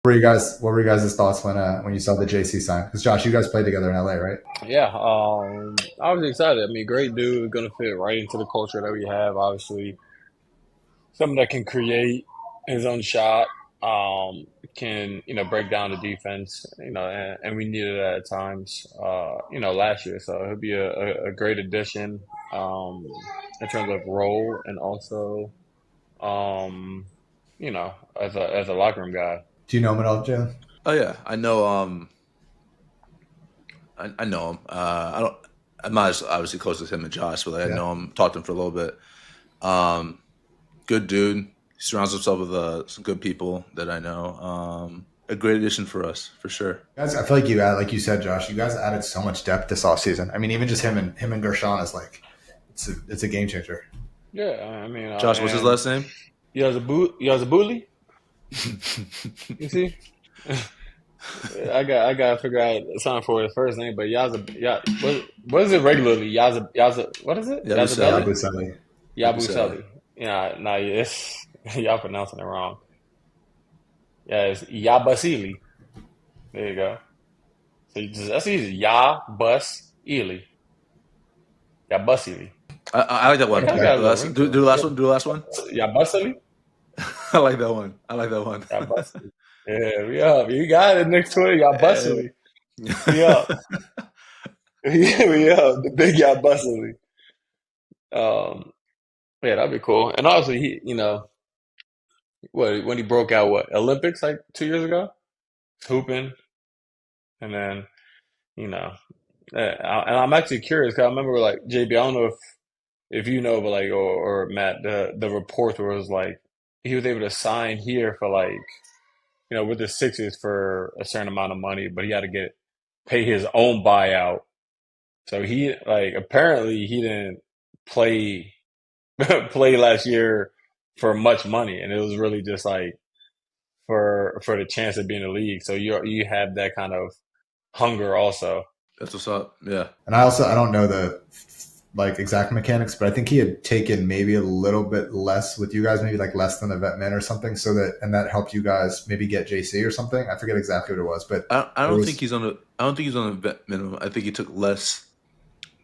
What were you guys' thoughts when you saw the JC sign? Because Josh, you guys played together in LA, right? Yeah, I was excited. I mean, great dude, gonna fit right into the culture that we have. Obviously, someone that can create his own shot, can break down the defense, and we needed it at times, last year. So he'll be a great addition, um, in terms of role and also, um, as a locker room guy. Do you know him at all, Jalen? Oh yeah, I know. I know him. I don't. I'm not as obviously close as him and Josh, but like, I Yeah. know him. Talked to him for a little bit. Um, Good dude. He surrounds himself with some good people that I know. A great addition for us, for sure. Guys, I feel like like you said, Josh, you guys added so much depth this offseason. I mean, even just him and Gershon is like it's a game changer. Yeah, I mean, Josh, what's his and last name? Yazabuli, you see. I gotta figure out something for his first name, but what is it regularly? What is it? Yabusele. Yazabelli? Yabusele. Yabusele. Yabuseli. Yeah, no, it's y'all pronouncing it wrong. Yeah, it's Yabasili. There you go. That's easy. Yabusili. Yabusili. I like that That one. kind of Okay. got a The little last, ring do, to do the it. last one. Do the last one. Yabusili? I like that one. I like that one. Yabusili. Yeah, we up. You got it next to it. Eh, Yabusili. We up. Yeah, we up. The big Yabusili. Um, yeah, that'd be cool. And also, when he broke out, Olympics like 2 years ago, hooping, and then you know, and I'm actually curious because I remember like JB, I don't know if you know, but like or Matt, the report was like he was able to sign here for like with the Sixers for a certain amount of money, but he had to pay his own buyout. So he like apparently he didn't play play last year for much money, and it was really just like for the chance of being in the league. So you have that kind of hunger also. That's what's up. Yeah. And I don't know the like exact mechanics, but I think he had taken maybe a little bit less with you guys, maybe like less than the vet min or something, so that helped you guys maybe get JC or something. I forget exactly what it was, but I there don't think was he's on a. I don't think he's on a vet minimum. I think he took less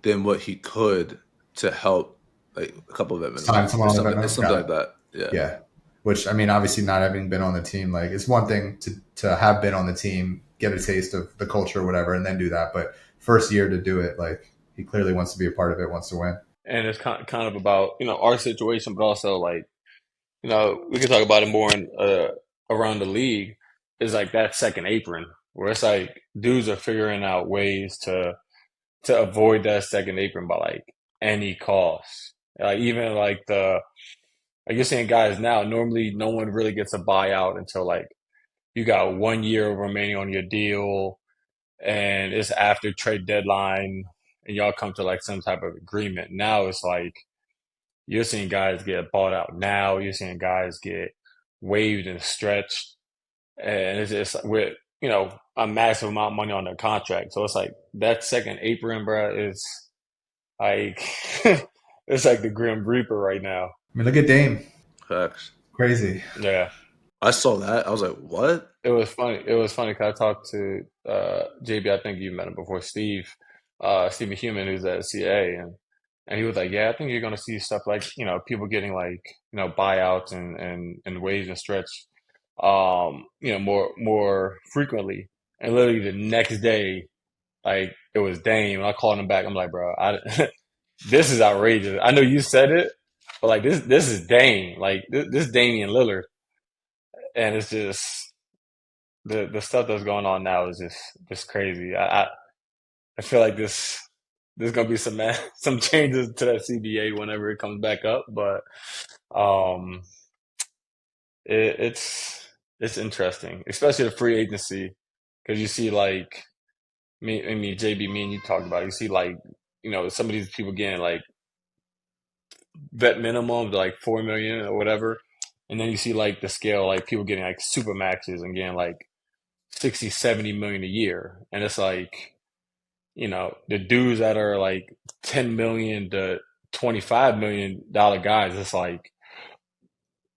than what he could to help like a couple of vet signed minimums. someone on the vet It's minimum. something Got like it. that. Yeah. Yeah. Which I mean, obviously not having been on the team, like it's one thing to have been on the team, get a taste of the culture or whatever, and then do that. But first year to do it, like he clearly wants to be a part of it, wants to win. And it's kind of about our situation, but also like we can talk about it more in around the league. Is like that second apron where it's like dudes are figuring out ways to avoid that second apron by like any cost. Like even like like you're seeing guys now. Normally, no one really gets a buyout until like you got 1 year remaining on your deal, and it's after trade deadline, and y'all come to like some type of agreement. Now it's like you're seeing guys get bought out now. You're seeing guys get waived and stretched, and it's just with a massive amount of money on their contract. So it's like that second apron, bro, is like it's like the Grim Reaper right now. I mean, look at Dame, Facts. crazy. Yeah, I saw that. I was like, what? it was funny. It was funny because I talked to JB. I think you met him before, Stephen Human, who's at CA, and he was like, "Yeah, I think you're gonna see stuff like people getting like buyouts and waived and stretched, more frequently." And literally the next day, like it was Dame, and I called him back. I'm like, "Bro, this is outrageous. I know you said it, but like this is Dame, like this Damian Lillard, and it's just the stuff that's going on now is just crazy. I feel like there's gonna be some some changes to that CBA whenever it comes back up, but um, it's interesting, especially the free agency, because you see like me, I mean JB, me and you talked about it. You see like some of these people getting like vet minimums, like 4 million or whatever, and then you see like the scale like people getting like super maxes and getting like 60, 70 million a year, and it's like the dudes that are like 10 million to $25 million guys, it's like,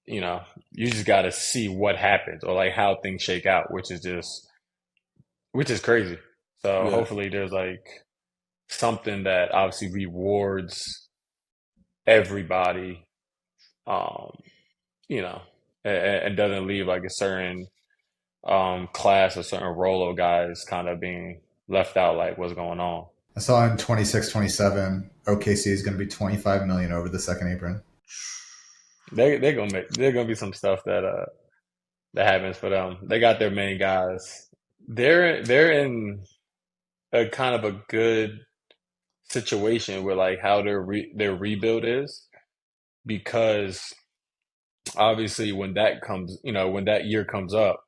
you know, you just got to see what happens or like how things shake out, which is crazy. So Yeah. hopefully there's like something that obviously rewards everybody, um, you know, and doesn't leave like a certain class or certain role of guys kind of being left out, like what's going on. I saw in 26, 27, OKC is going to be 25 million over the second apron. They're gonna be some stuff that happens for them. They got their main guys. They're in a kind of a good situation with like how their rebuild is because obviously when that comes, when that year comes up,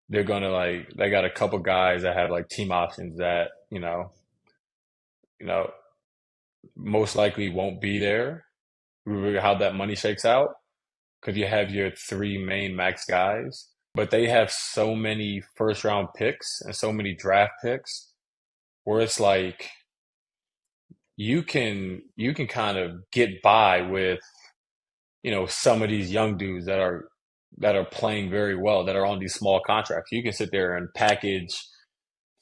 they're gonna like they got a couple guys that have like team options that you know most likely won't be there. How that money shakes out because you have your three main max guys, but they have so many first round picks and so many draft picks where it's like you can kind of get by with some of these young dudes that are playing very well that are on these small contracts. You can sit there and package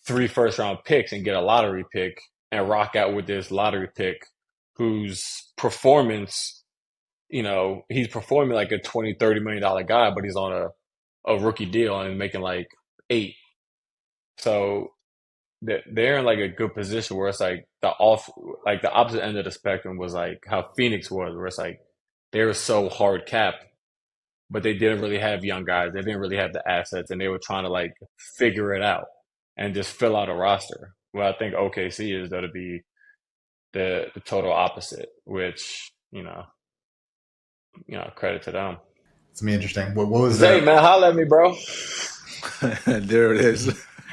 three first round picks and get a lottery pick and rock out with this lottery pick whose performance, he's performing like a 20-30 million dollar guy, but he's on a rookie deal and making like eight. So they're in like a good position where it's like the opposite end of the spectrum was like how Phoenix was, where it's like they were so hard capped, but they didn't really have young guys. They didn't really have the assets, and they were trying to like figure it out and just fill out a roster. Well, I think OKC is going to be the total opposite, which credit to them. It's gonna be interesting. What was Zay, that? man, holla at me, bro. There it is.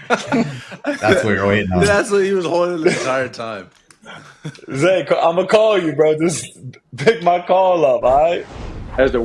That's what you're waiting on. That's what he was holding the entire time. Zay, I'm gonna call you, bro. Just pick my call up, all right? As the